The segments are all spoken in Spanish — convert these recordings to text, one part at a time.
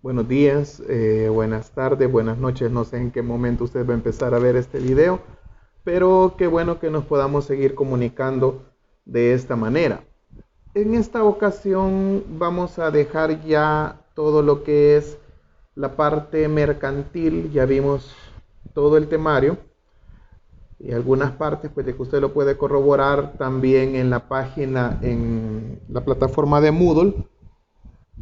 Buenos días, buenas tardes, buenas noches. No sé en qué momento usted va a empezar a ver este video, pero qué bueno que nos podamos seguir comunicando de esta manera. En esta ocasión vamos a dejar ya todo lo que es la parte mercantil. Ya vimos todo el temario y algunas partes pues de que usted lo puede corroborar también en la página, en la plataforma de Moodle.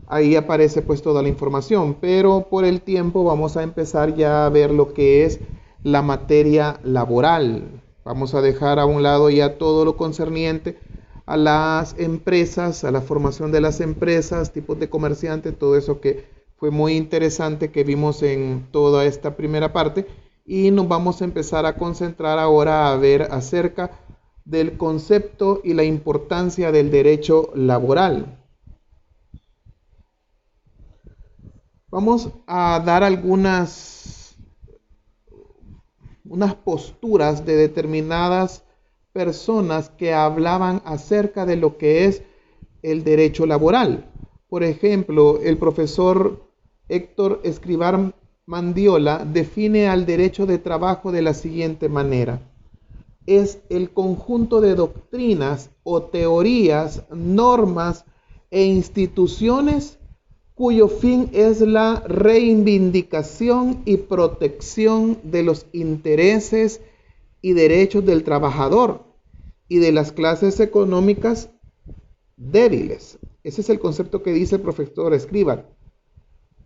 Ahí aparece pues toda la información, pero por el tiempo vamos a empezar ya a ver lo que es la materia laboral. Vamos a dejar a un lado ya todo lo concerniente a las empresas, a la formación de las empresas, tipos de comerciantes, todo eso que fue muy interesante que vimos en toda esta primera parte, y nos vamos a empezar a concentrar ahora a ver acerca del concepto y la importancia del derecho laboral. Vamos a dar unas posturas de determinadas personas que hablaban acerca de lo que es el derecho laboral. Por ejemplo, el profesor Héctor Escrivá Mandiola define al derecho de trabajo de la siguiente manera: es el conjunto de doctrinas o teorías, normas e instituciones cuyo fin es la reivindicación y protección de los intereses y derechos del trabajador y de las clases económicas débiles. Ese es el concepto que dice el profesor Escrivá.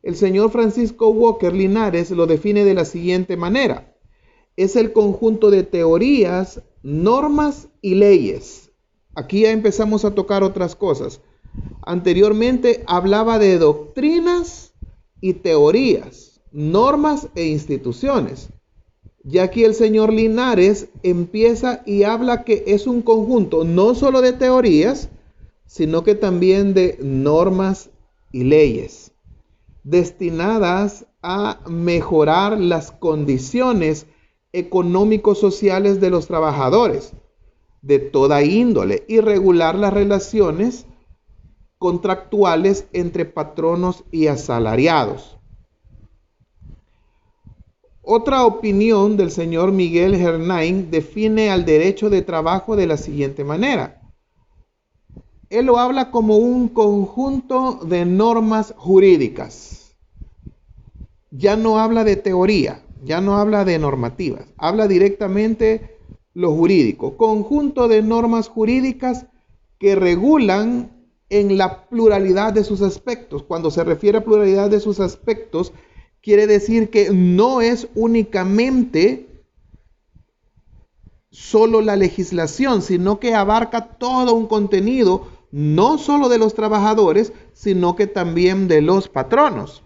El señor Francisco Walker Linares lo define de la siguiente manera: es el conjunto de teorías, normas y leyes. Aquí ya empezamos a tocar otras cosas. Anteriormente hablaba de doctrinas y teorías, normas e instituciones. Y aquí el señor Linares empieza y habla que es un conjunto no solo de teorías, sino que también de normas y leyes, destinadas a mejorar las condiciones económico-sociales de los trabajadores de toda índole y regular las relaciones contractuales entre patronos y asalariados. Otra opinión del señor Miguel Gernain define al derecho de trabajo de la siguiente manera: él lo habla como un conjunto de normas jurídicas. Ya no habla de teoría, ya no habla de normativas, habla directamente lo jurídico. Conjunto de normas jurídicas que regulan en la pluralidad de sus aspectos. Cuando se refiere a pluralidad de sus aspectos, quiere decir que no es únicamente solo la legislación, sino que abarca todo un contenido, no solo de los trabajadores, sino que también de los patronos.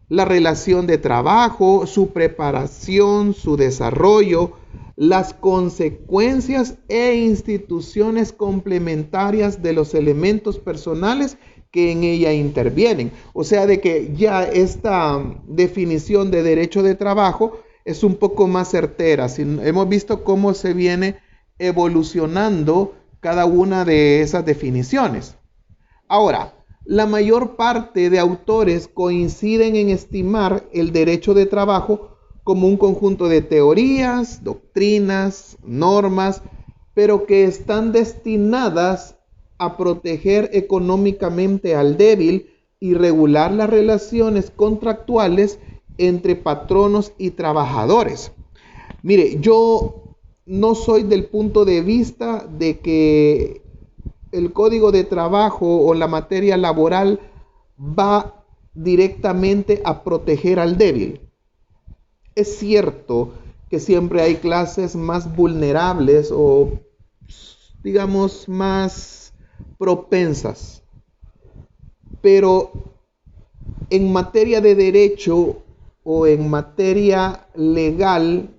La relación de trabajo, su preparación, su desarrollo, las consecuencias e instituciones complementarias de los elementos personales que en ella intervienen. O sea, de que ya esta definición de derecho de trabajo es un poco más certera. Hemos visto cómo se viene evolucionando cada una de esas definiciones. Ahora, la mayor parte de autores coinciden en estimar el derecho de trabajo como un conjunto de teorías, doctrinas, normas, pero que están destinadas a proteger económicamente al débil y regular las relaciones contractuales entre patronos y trabajadores. Mire, yo no soy del punto de vista de que el código de trabajo o la materia laboral va directamente a proteger al débil. Es cierto que siempre hay clases más vulnerables o, digamos, más propensas, pero en materia de derecho o en materia legal,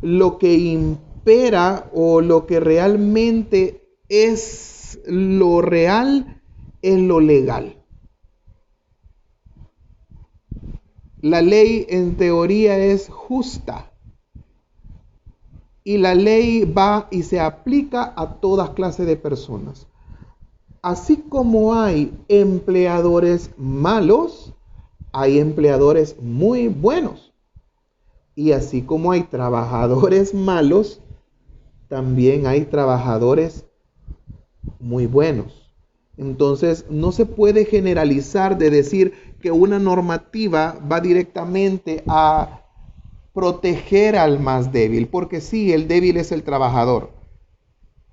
lo que impera o lo que realmente es lo real es lo legal. La ley en teoría es justa y la ley va y se aplica a todas clases de personas. Así como hay empleadores malos, hay empleadores muy buenos. Y así como hay trabajadores malos, también hay trabajadores muy buenos. Entonces, no se puede generalizar de decir que una normativa va directamente a proteger al más débil, porque sí, el débil es el trabajador.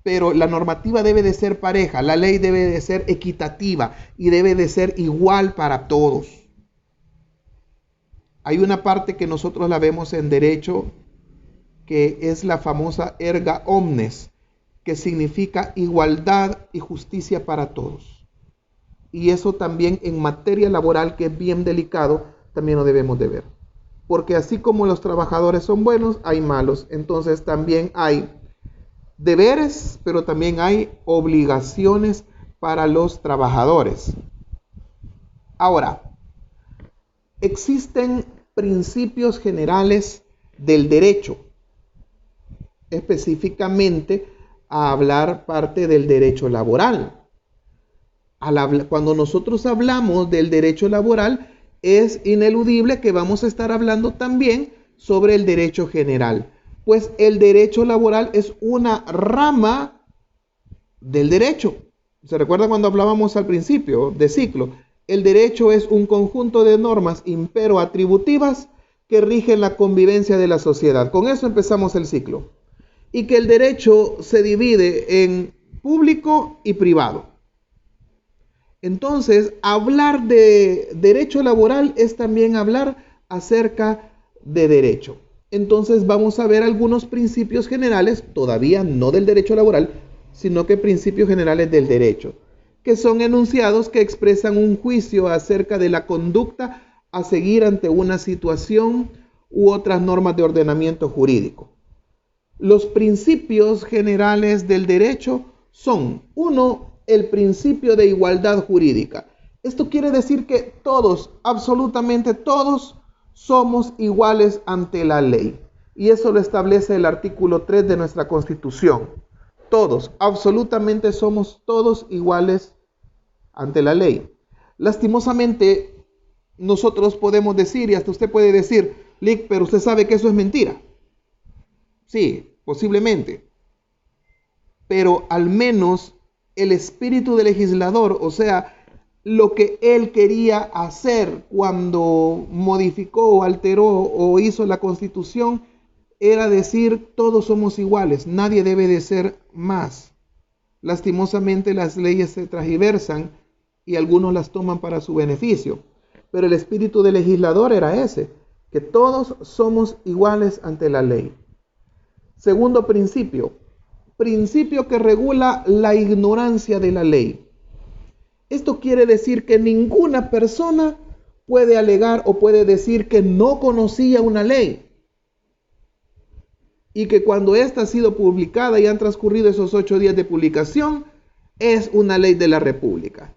Pero la normativa debe de ser pareja, la ley debe de ser equitativa y debe de ser igual para todos. Hay una parte que nosotros la vemos en derecho que es la famosa erga omnes, que significa igualdad y justicia para todos. Y eso también en materia laboral, que es bien delicado, también lo debemos de ver. Porque así como los trabajadores son buenos, hay malos. Entonces también hay deberes, pero también hay obligaciones para los trabajadores. Ahora, existen principios generales del derecho, específicamente a hablar parte del derecho laboral. Cuando nosotros hablamos del derecho laboral, es ineludible que vamos a estar hablando también sobre el derecho general, pues el derecho laboral es una rama del derecho. ¿Se recuerda cuando hablábamos al principio de ciclo? El derecho es un conjunto de normas impero-atributivas que rigen la convivencia de la sociedad. Con eso empezamos el ciclo. Y que el derecho se divide en público y privado. Entonces, hablar de derecho laboral es también hablar acerca de derecho. Entonces, vamos a ver algunos principios generales, todavía no del derecho laboral, sino que principios generales del derecho, que son enunciados que expresan un juicio acerca de la conducta a seguir ante una situación u otras normas de ordenamiento jurídico. Los principios generales del derecho son: 1, el principio de igualdad jurídica. Esto quiere decir que todos, absolutamente todos, somos iguales ante la ley. Y eso lo establece el artículo 3 de nuestra Constitución. Todos, absolutamente somos todos iguales ante la ley. Lastimosamente, nosotros podemos decir, y hasta usted puede decir, Lick, pero usted sabe que eso es mentira. Sí, posiblemente. Pero al menos el espíritu del legislador, o sea, lo que él quería hacer cuando modificó o alteró o hizo la Constitución, era decir, todos somos iguales, nadie debe de ser más. Lastimosamente las leyes se transgiversan y algunos las toman para su beneficio. Pero el espíritu del legislador era ese, que todos somos iguales ante la ley. Segundo principio que regula la ignorancia de la ley. Esto quiere decir que ninguna persona puede alegar o puede decir que no conocía una ley. Y que cuando ésta ha sido publicada y han transcurrido esos 8 días de publicación, es una ley de la República.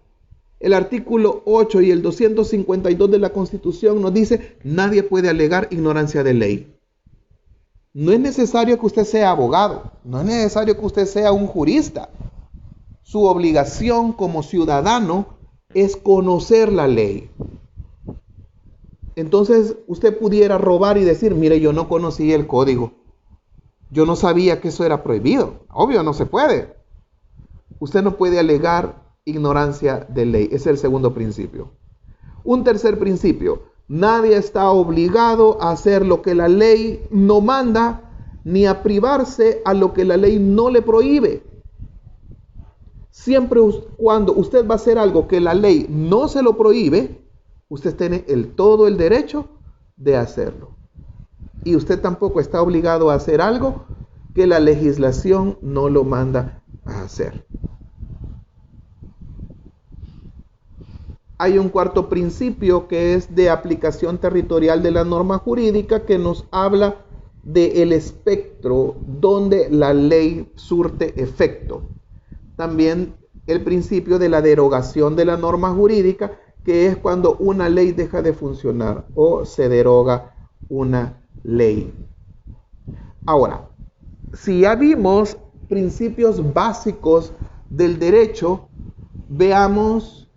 El artículo 8 y el 252 de la Constitución nos dice: nadie puede alegar ignorancia de ley. No es necesario que usted sea abogado, no es necesario que usted sea un jurista. Su obligación como ciudadano es conocer la ley. Entonces usted pudiera robar y decir: mire, yo no conocía el código. Yo no sabía que eso era prohibido. Obvio, no se puede. Usted no puede alegar ignorancia de ley. Ese es el segundo principio. Un tercer principio: nadie está obligado a hacer lo que la ley no manda, ni a privarse a lo que la ley no le prohíbe. Siempre cuando usted va a hacer algo que la ley no se lo prohíbe, usted tiene todo el derecho de hacerlo. Y usted tampoco está obligado a hacer algo que la legislación no lo manda a hacer. Hay un cuarto principio que es de aplicación territorial de la norma jurídica, que nos habla del espectro donde la ley surte efecto. También el principio de la derogación de la norma jurídica, que es cuando una ley deja de funcionar o se deroga una ley. Ahora, si ya vimos principios básicos del derecho, veamos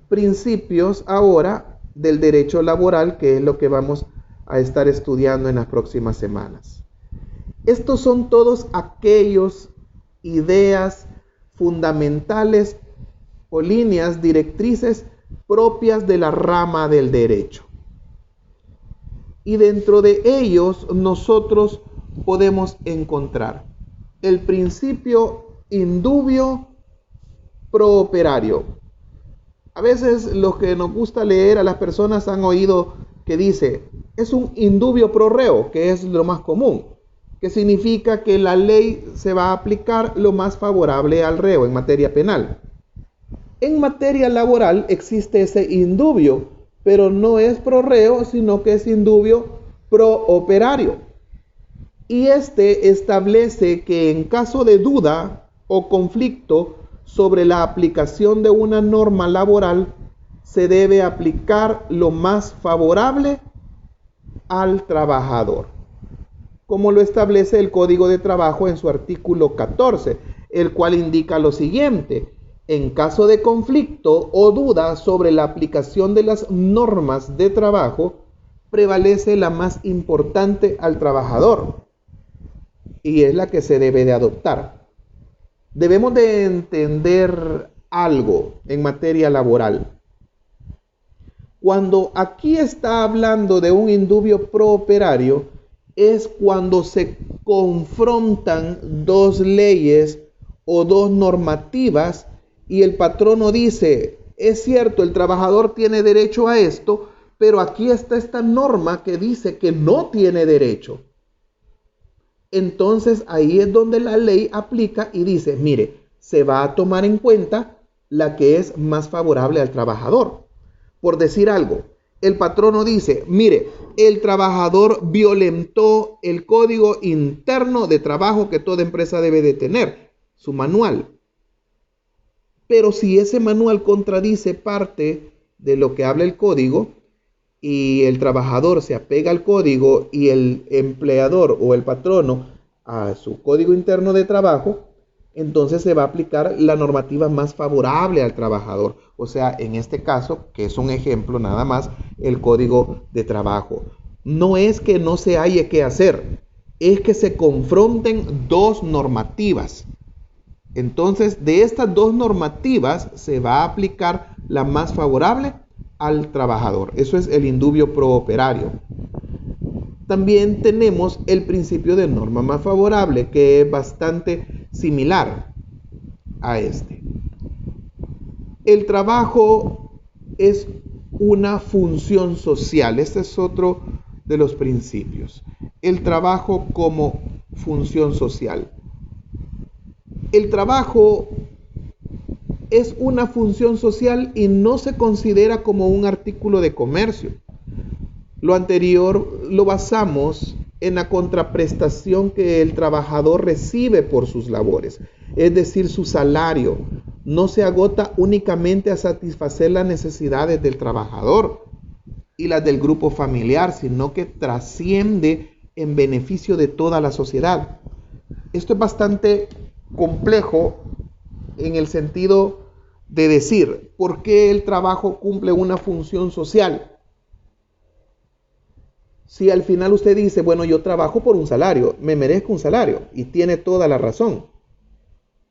principios ahora del derecho laboral, que es lo que vamos a estar estudiando en las próximas semanas. Estos son todos aquellos ideas fundamentales o líneas directrices propias de la rama del derecho. Y dentro de ellos nosotros podemos encontrar el principio indubio pro operario. A veces los que nos gusta leer a las personas han oído que dice, es un indubio pro reo, que es lo más común, que significa que la ley se va a aplicar lo más favorable al reo en materia penal. En materia laboral existe ese indubio, pero no es pro reo, sino que es indubio pro operario. Y este establece que en caso de duda o conflicto sobre la aplicación de una norma laboral, se debe aplicar lo más favorable al trabajador, como lo establece el Código de Trabajo en su artículo 14, el cual indica lo siguiente: en caso de conflicto o duda sobre la aplicación de las normas de trabajo, prevalece la más importante al trabajador, y es la que se debe de adoptar. Debemos de entender algo en materia laboral. Cuando aquí está hablando de un indubio pro operario, es cuando se confrontan dos leyes o dos normativas y el patrono dice, es cierto, el trabajador tiene derecho a esto, pero aquí está esta norma que dice que no tiene derecho. Entonces ahí es donde la ley aplica y dice, mire, se va a tomar en cuenta la que es más favorable al trabajador. Por decir algo, el patrono dice, mire, el trabajador violentó el código interno de trabajo que toda empresa debe de tener, su manual. Pero si ese manual contradice parte de lo que habla el código, y el trabajador se apega al código y el empleador o el patrono a su código interno de trabajo, entonces se va a aplicar la normativa más favorable al trabajador. O sea, en este caso, que es un ejemplo nada más, el Código de Trabajo. No es que no se haya que hacer, es que se confronten dos normativas. Entonces, de estas dos normativas se va a aplicar la más favorable al trabajador. Eso es el indubio pro operario. También tenemos el principio de norma más favorable, que es bastante similar a este. El trabajo es una función social. Este es otro de los principios. El trabajo como función social. El trabajo es una función social y no se considera como un artículo de comercio. Lo anterior lo basamos en la contraprestación que el trabajador recibe por sus labores, es decir, su salario no se agota únicamente a satisfacer las necesidades del trabajador y las del grupo familiar, sino que trasciende en beneficio de toda la sociedad. Esto es bastante complejo en el sentido de decir, ¿por qué el trabajo cumple una función social? Si al final usted dice, bueno, yo trabajo por un salario, me merezco un salario, y tiene toda la razón.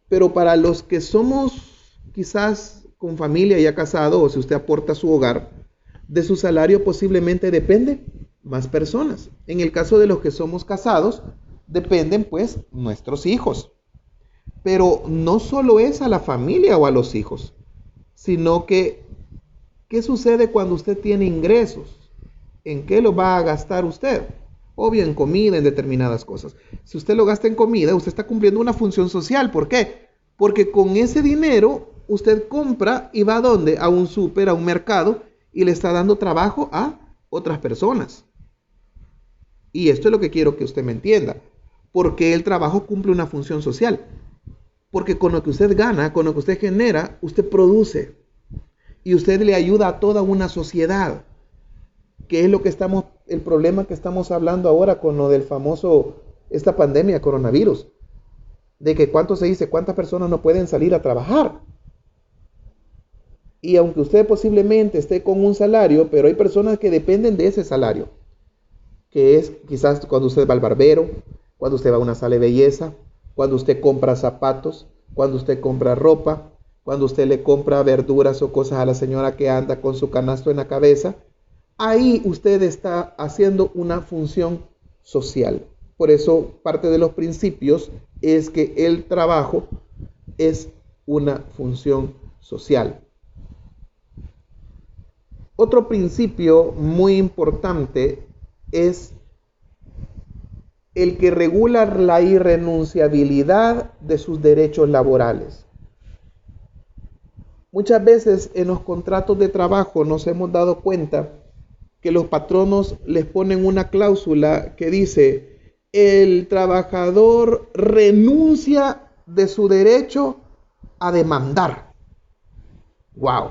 Pero para los que somos quizás con familia ya casado, o si usted aporta a su hogar, de su salario posiblemente depende más personas. En el caso de los que somos casados, dependen pues nuestros hijos. Pero no solo es a la familia o a los hijos, sino que, ¿qué sucede cuando usted tiene ingresos? ¿En qué lo va a gastar usted? Obvio, en comida, en determinadas cosas. Si usted lo gasta en comida, usted está cumpliendo una función social. ¿Por qué? Porque con ese dinero usted compra y va ¿a dónde? A un súper, a un mercado, y le está dando trabajo a otras personas. Y esto es lo que quiero que usted me entienda. Porque el trabajo cumple una función social. Porque con lo que usted gana, con lo que usted genera, usted produce. Y usted le ayuda a toda una sociedad. Que es lo que el problema que estamos hablando ahora con lo del famoso, esta pandemia, coronavirus. De que cuántas personas no pueden salir a trabajar. Y aunque usted posiblemente esté con un salario, pero hay personas que dependen de ese salario, que es quizás cuando usted va al barbero, cuando usted va a una sala de belleza, cuando usted compra zapatos, cuando usted compra ropa, cuando usted le compra verduras o cosas a la señora que anda con su canasto en la cabeza. Ahí usted está haciendo una función social. Por eso parte de los principios es que el trabajo es una función social. Otro principio muy importante es el que regula la irrenunciabilidad de sus derechos laborales. Muchas veces en los contratos de trabajo nos hemos dado cuenta que los patronos les ponen una cláusula que dice: el trabajador renuncia de su derecho a demandar. ¡Wow!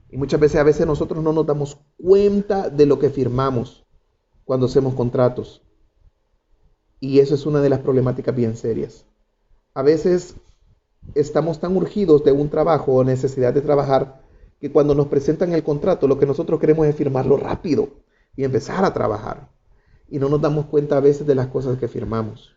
Y muchas veces nosotros no nos damos cuenta de lo que firmamos cuando hacemos contratos. Y eso es una de las problemáticas bien serias. A veces estamos tan urgidos de un trabajo o necesidad de trabajar que cuando nos presentan el contrato lo que nosotros queremos es firmarlo rápido y empezar a trabajar. Y no nos damos cuenta a veces de las cosas que firmamos.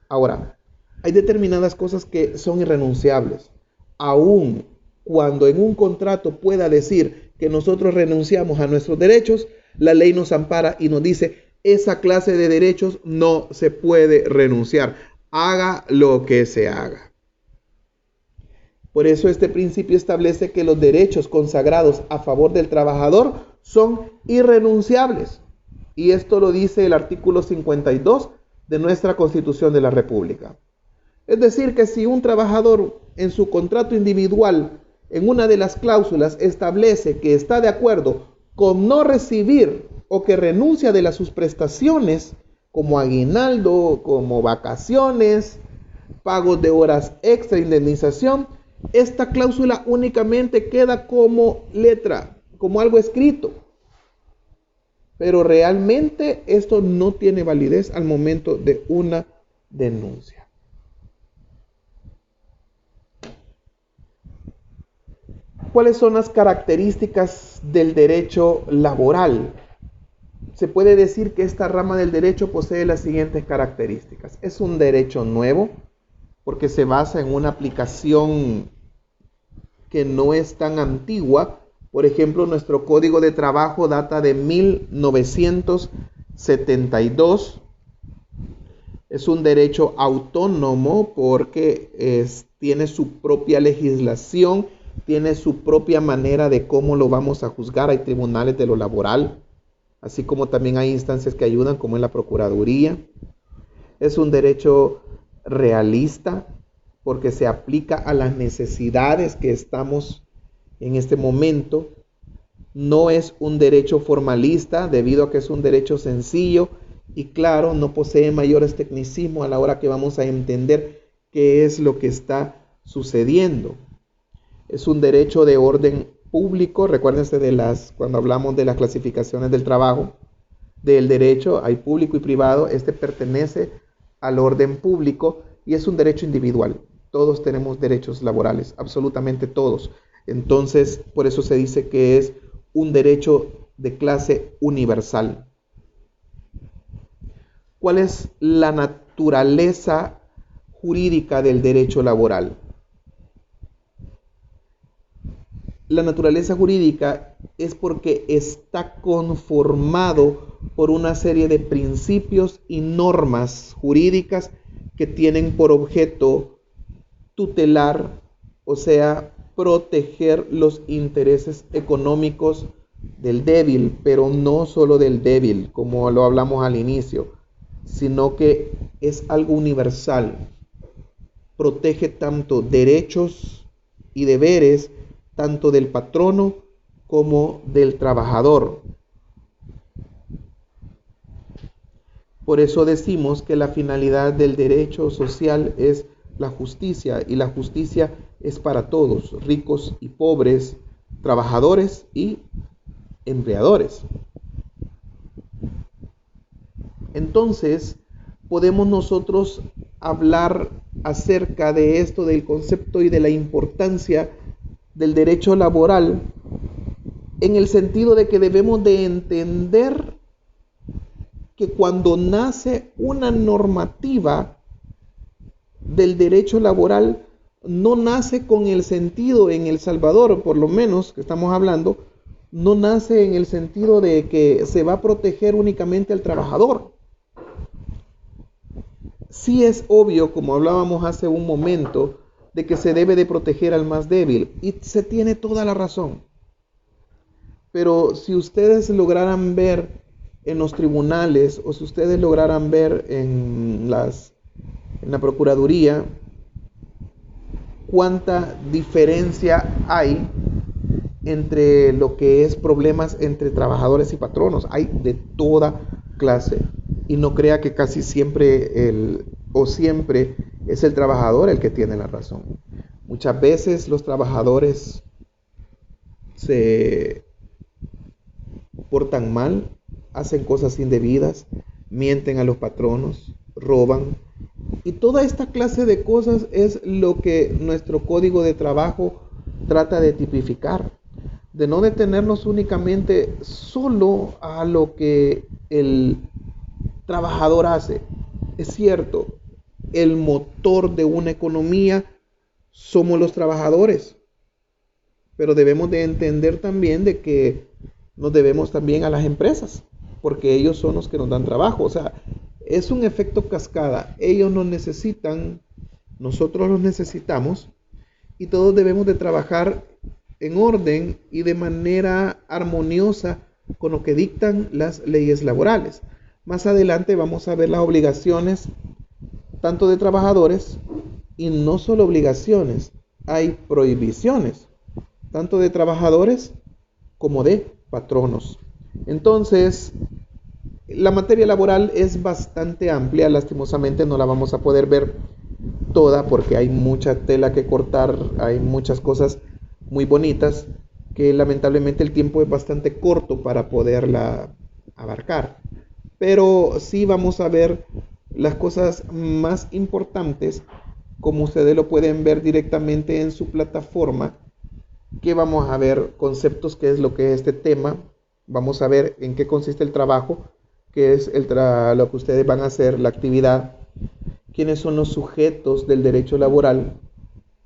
Ahora, hay determinadas cosas que son irrenunciables. Aún cuando en un contrato pueda decir que nosotros renunciamos a nuestros derechos, la ley nos ampara y nos dice: esa clase de derechos no se puede renunciar, haga lo que se haga. Por eso este principio establece que los derechos consagrados a favor del trabajador son irrenunciables. Y esto lo dice el artículo 52 de nuestra Constitución de la República. Es decir, que si un trabajador en su contrato individual, en una de las cláusulas, establece que está de acuerdo con no recibir o que renuncia de sus prestaciones, como aguinaldo, como vacaciones, pagos de horas extra, indemnización, esta cláusula únicamente queda como letra, como algo escrito. Pero realmente esto no tiene validez al momento de una denuncia. ¿Cuáles son las características del derecho laboral? Se puede decir que esta rama del derecho posee las siguientes características. Es un derecho nuevo porque se basa en una aplicación que no es tan antigua. Por ejemplo, nuestro Código de Trabajo data de 1972. Es un derecho autónomo porque tiene su propia legislación, tiene su propia manera de cómo lo vamos a juzgar. Hay tribunales de lo laboral, así como también hay instancias que ayudan, como en la Procuraduría. Es un derecho realista porque se aplica a las necesidades que estamos en este momento. No es un derecho formalista debido a que es un derecho sencillo y claro, no posee mayores tecnicismos a la hora que vamos a entender qué es lo que está sucediendo. Es un derecho de orden público. Recuérdense cuando hablamos de las clasificaciones del trabajo, del derecho, hay público y privado. Este pertenece al orden público y es un derecho individual. Todos tenemos derechos laborales, absolutamente todos. Entonces, por eso se dice que es un derecho de clase universal. ¿Cuál es la naturaleza jurídica del derecho laboral? La naturaleza jurídica es porque está conformado por una serie de principios y normas jurídicas que tienen por objeto tutelar, o sea, proteger los intereses económicos del débil, pero no solo del débil, como lo hablamos al inicio, sino que es algo universal. Protege tanto derechos y deberes, tanto del patrono como del trabajador. Por eso decimos que la finalidad del derecho social es la justicia, y la justicia es para todos, ricos y pobres, trabajadores y empleadores. Entonces, podemos nosotros hablar acerca de esto, del concepto y de la importancia del derecho laboral en el sentido de que debemos de entender que cuando nace una normativa del derecho laboral, no nace con el sentido en El Salvador, por lo menos que estamos hablando, no nace en el sentido de que se va a proteger únicamente al trabajador. Sí es obvio, como hablábamos hace un momento, de que se debe de proteger al más débil, y se tiene toda la razón. Pero si ustedes lograran ver en los tribunales, o si ustedes lograran ver en la Procuraduría, cuánta diferencia hay entre lo que es problemas entre trabajadores y patronos. Hay de toda clase. Y no crea que casi siempre siempre es el trabajador el que tiene la razón. Muchas veces los trabajadores se portan mal, hacen cosas indebidas, mienten a los patronos, roban. Y toda esta clase de cosas es lo que nuestro código de trabajo trata de tipificar, de no detenernos únicamente solo a lo que el trabajador hace. Es cierto, el motor de una economía somos los trabajadores, pero debemos de entender también de que nos debemos también a las empresas, porque ellos son los que nos dan trabajo. O sea, es un efecto cascada. Ellos nos necesitan, nosotros los necesitamos, y todos debemos de trabajar en orden y de manera armoniosa con lo que dictan las leyes laborales. Más adelante vamos a ver las obligaciones tanto de trabajadores, y no solo obligaciones, hay prohibiciones, tanto de trabajadores como de patronos. Entonces, la materia laboral es bastante amplia, lastimosamente no la vamos a poder ver toda porque hay mucha tela que cortar, hay muchas cosas muy bonitas que lamentablemente el tiempo es bastante corto para poderla abarcar. Pero sí vamos a ver las cosas más importantes, como ustedes lo pueden ver directamente en su plataforma, que vamos a ver conceptos, qué es lo que es este tema, vamos a ver en qué consiste el trabajo, qué es lo que ustedes van a hacer, la actividad, quiénes son los sujetos del derecho laboral,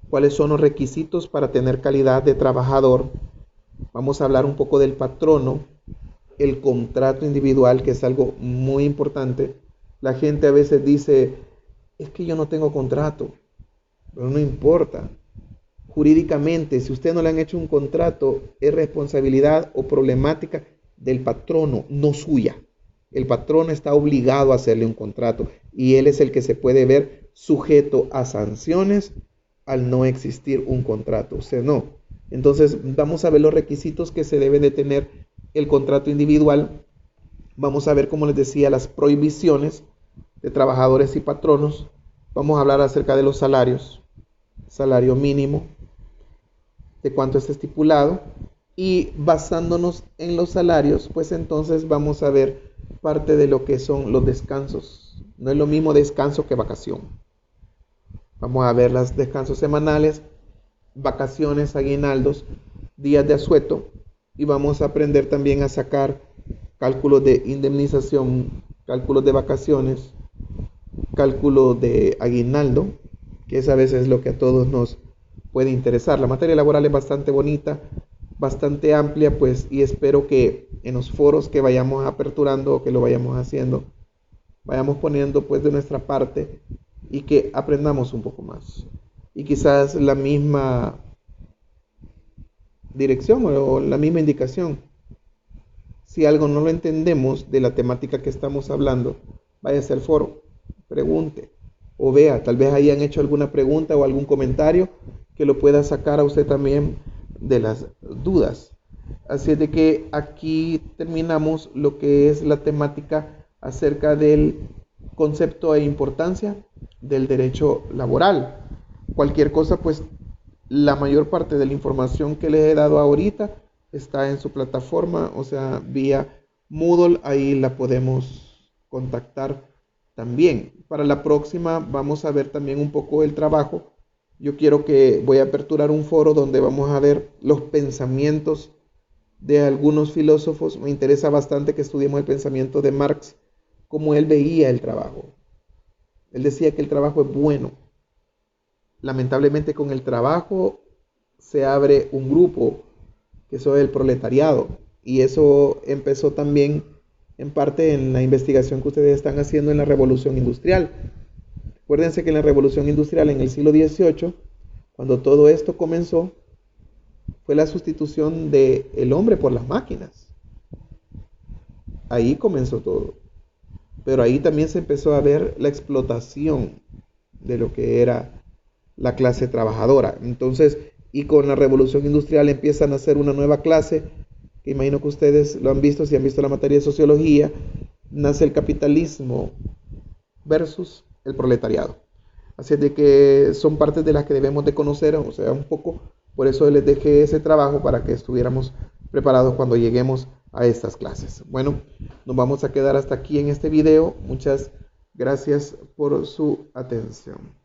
cuáles son los requisitos para tener calidad de trabajador. Vamos a hablar un poco del patrono, el contrato individual, que es algo muy importante. La gente a veces dice, es que yo no tengo contrato, pero no importa. Jurídicamente, si usted no le han hecho un contrato, es responsabilidad o problemática del patrono, no suya. El patrono está obligado a hacerle un contrato y él es el que se puede ver sujeto a sanciones al no existir un contrato. Usted no. Entonces vamos a ver los requisitos que se debe de tener el contrato individual. Vamos a ver, como les decía, las prohibiciones de trabajadores y patronos. Vamos a hablar acerca de los salarios, salario mínimo, de cuánto está estipulado, y basándonos en los salarios, pues entonces vamos a ver parte de lo que son los descansos. No es lo mismo descanso que vacación. Vamos a ver los descansos semanales, vacaciones, aguinaldos, días de asueto, y vamos a aprender también a sacar cálculos de indemnización, cálculos de vacaciones, cálculo de aguinaldo, que es a veces lo que a todos nos puede interesar. La materia laboral es bastante bonita, bastante amplia, pues, y espero que en los foros que vayamos aperturando o que lo vayamos haciendo, vayamos poniendo pues de nuestra parte y que aprendamos un poco más. Y quizás la misma dirección o la misma indicación. Si algo no lo entendemos de la temática que estamos hablando, váyase al foro, pregunte o vea, tal vez hayan hecho alguna pregunta o algún comentario que lo pueda sacar a usted también de las dudas. Así es de que aquí terminamos lo que es la temática acerca del concepto e importancia del derecho laboral. Cualquier cosa, pues la mayor parte de la información que les he dado ahorita está en su plataforma, o sea, vía Moodle, ahí la podemos contactar también. Para la próxima vamos a ver también un poco el trabajo yo voy a aperturar un foro donde vamos a ver los pensamientos de algunos filósofos. Me interesa bastante que estudiemos el pensamiento de Marx, cómo él veía el trabajo. Él decía que el trabajo es bueno. Lamentablemente con el trabajo se abre un grupo, que eso es el proletariado. Y eso empezó también en parte en la investigación que ustedes están haciendo en la Revolución Industrial. Acuérdense que en la Revolución Industrial en el siglo XVIII, cuando todo esto comenzó, fue la sustitución del hombre por las máquinas. Ahí comenzó todo. Pero ahí también se empezó a ver la explotación de lo que era la clase trabajadora. Entonces, y con la Revolución Industrial empiezan a hacer una nueva clase, que imagino que ustedes lo han visto, si han visto la materia de sociología, nace el capitalismo versus el proletariado. Así es de que son partes de las que debemos de conocer, o sea, un poco, por eso les dejé ese trabajo para que estuviéramos preparados cuando lleguemos a estas clases. Bueno, nos vamos a quedar hasta aquí en este video. Muchas gracias por su atención.